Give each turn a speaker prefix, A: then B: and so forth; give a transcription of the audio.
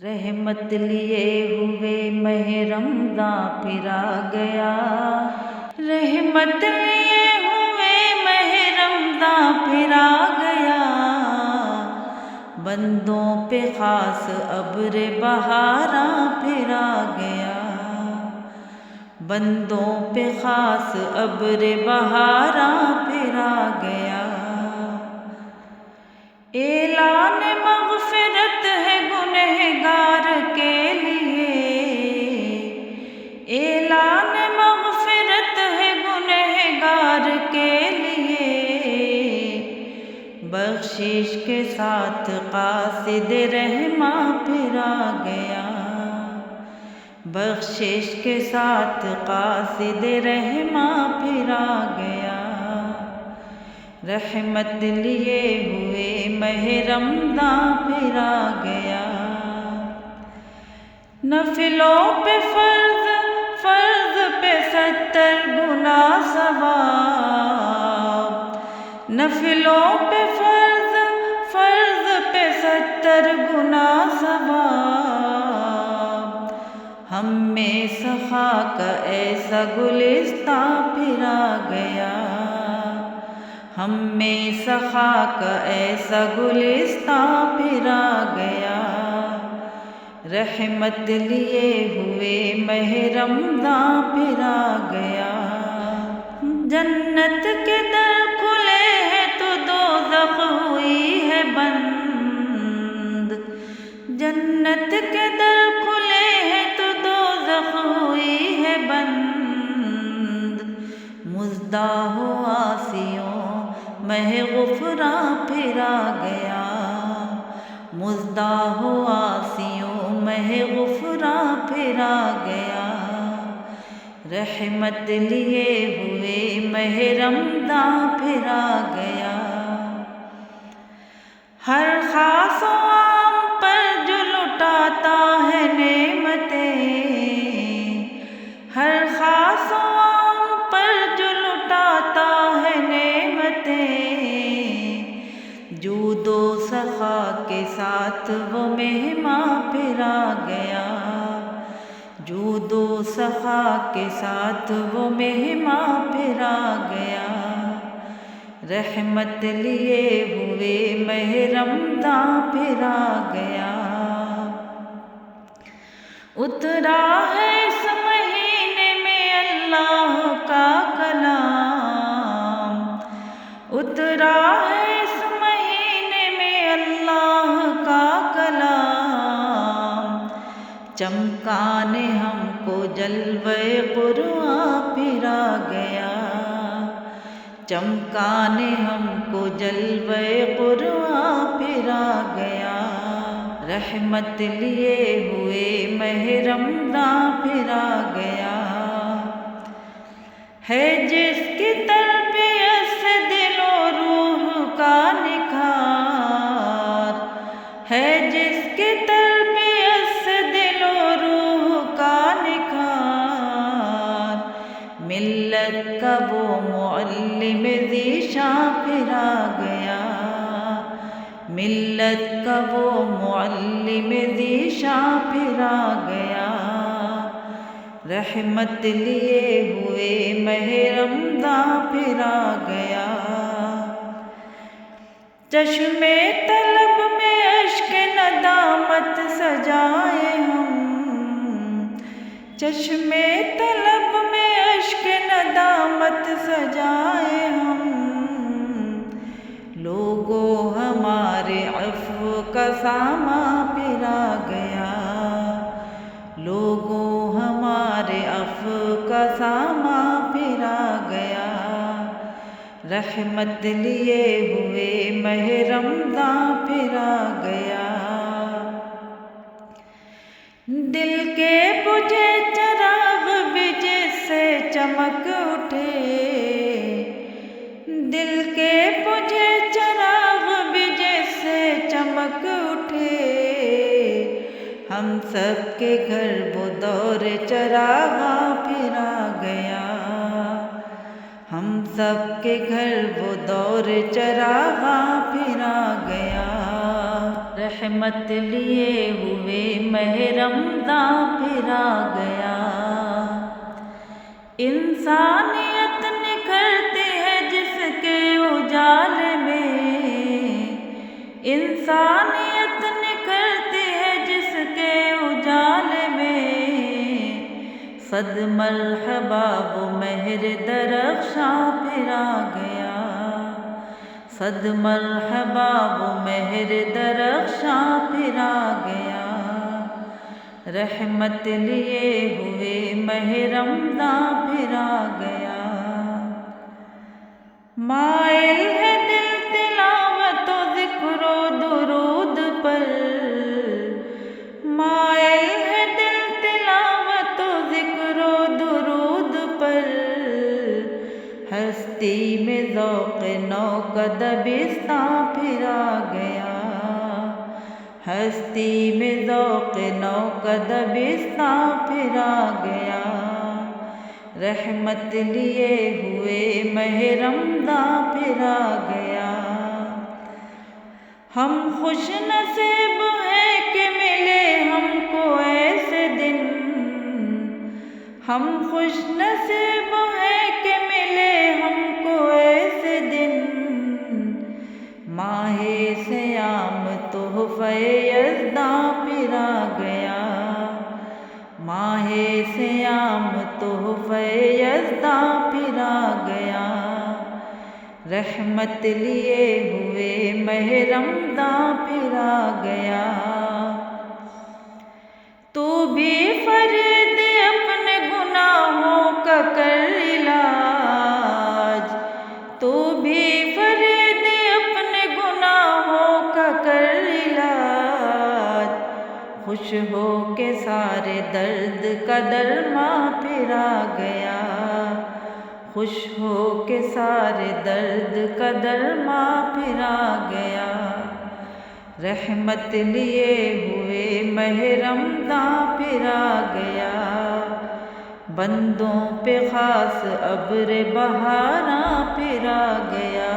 A: رحمت لیے ہوئے ماہ رمضان پھر آ گیا، رحمت لیے ہوئے ماہ رمضان پھر آ گیا، بندوں پہ خاص ابر بہاراں پھر آ گیا، بندوں پہ خاص ابر بہاراں پھر آ گیا، اعلان مغفرت ہے گنہگار کے لیے، اعلان مغفرت ہے گنہگار کے لیے، بخشش کے ساتھ قاصد رحماں پھر آ گیا، بخشش کے ساتھ قاصد رحماں پھر آ گیا، رحمت لیے ہوئے ماہ رمضان پھر آ گیا، نفلوں پہ فرض، فرض پہ 70 گنا ثواب، نفلوں پہ فرض، فرض پہ 70 گنا ثواب، ہم میں سخا کا ایسا گلستاں پھر آ گیا، ہم میں سخا کا ایسا گلستاں پھر آ گیا، رحمت لیے ہوئے ماہ رمضان پھر آ گیا، جنت کے در کھلے ہیں تو دوزخ ہوئی ہے بند، جنت کے در کھلے ہیں تو دوزخ ہوئی ہے بند، مژدہ ہو عاصیوں ماہ غفران پھر آ گیا، مژدہ ہو عاصیوں ماہ غفران پھر آ گیا، رحمت لیے ہوئے ماہ رمضان پھر آ گیا، ہر خاص و عام پر جو لٹاتا ہے نعمتیں، ہر خاص و عام پر جو لٹاتا ہے نعمتیں، جود و سخا کے ساتھ وہ مہمان پھر آ گیا، جود و سخا کے ساتھ وہ مہمان پھر آ گیا، رحمت لیے ہوئے ماہ رمضان پھر آ گیا، اترا ہے اس مہینے میں اللہ کا کلام، اترا ہے اس مہینے میں اللہ کا کلام، چمکانے ہم کو جلوہ قرآن پھر آ گیا، چمکانے ہم کو جلوہ قرآن پھر آ گیا، رحمت لیے ہوئے ماہ رمضان پھر آ گیا، ہے جس کی تربیت سے دل و روح کا نکھار، ہے جس کی تربیت سے دل و روح کا نکھار، ملت کا وہ معلم ذیشان پھر آ گیا، ملت کا وہ معلم ذیشان پھر آ گیا، رحمت لیے ہوئے ماہ رمضان پھر آ گیا، چشمے طلب میں اشک ندامت سجائے ہم، چشمے طلب میں اشک ندامت سجائے ہم، لوگو ہمارے عفو کا سامان پھر آ گیا، لوگو ہمارے عفو کا سامان پھر آ گیا، رحمت لیے ہوئے ماہ رمضان پھر آ گیا، دل کے بجھے چراغ بھی جس سے چمک اٹھے، دل کے بجھے چراغ بھی جس سے چمک اٹھے، ہم سب کے گھر وہ دور چراغاں پھر آ گیا، ہم سب کے گھر وہ دور چراغاں پھر آ گیا، رحمت لیے ہوئے ماہ رمضان پھر آ گیا۔ انسانیت نکھرتی ہے جس کے اجالے میں، انسانیت نکھرتی ہے جس کے اجالے میں، صد مرحبا وہ مہر درخشاں پھر آ گیا، صد مرحبا وہ مہر درخشاں پھر آ گیا۔ رحمت لیے ہوئے ماہ رمضان پھر آ گیا۔ مائل ہے دل تلاوت و ذکر و درود پر، مائل ہے دل تلاوت و ذکر و درود پر، ہستی میں ذوق نو کا دبستان پھر آ گیا، ہستی میں ذوق نو کا دبستان پھر آ گیا۔ رحمت لیے ہوئے ماہ رمضان پھر آ گیا۔ ہم خوش نصیب ہیں کہ ملے ہم کو ایسے دن، ہم خوش نصیب ہیں کہ ملے ہم کو ایسے دن، ماہ صیام تحفہ یزداں پھر آ گیا، ماہ صیام تحفہ یزداں پھر آ گیا۔ رحمت لیے ہوئے ماہ رمضان پھر آ گیا۔ تو بھی فرید اپنے گناہوں کا کر علاج، تو بھی فرید اپنے گناہوں کا کر علاج، خوش ہو کے سارے درد کا درماں پھر آ گیا، خوش ہو کے سارے درد کا درماں پھر آ گیا۔ رحمت لیے ہوئے ماہ رمضان پھر آ گیا۔ بندوں پہ خاص ابر بہاراں پھر آ گیا۔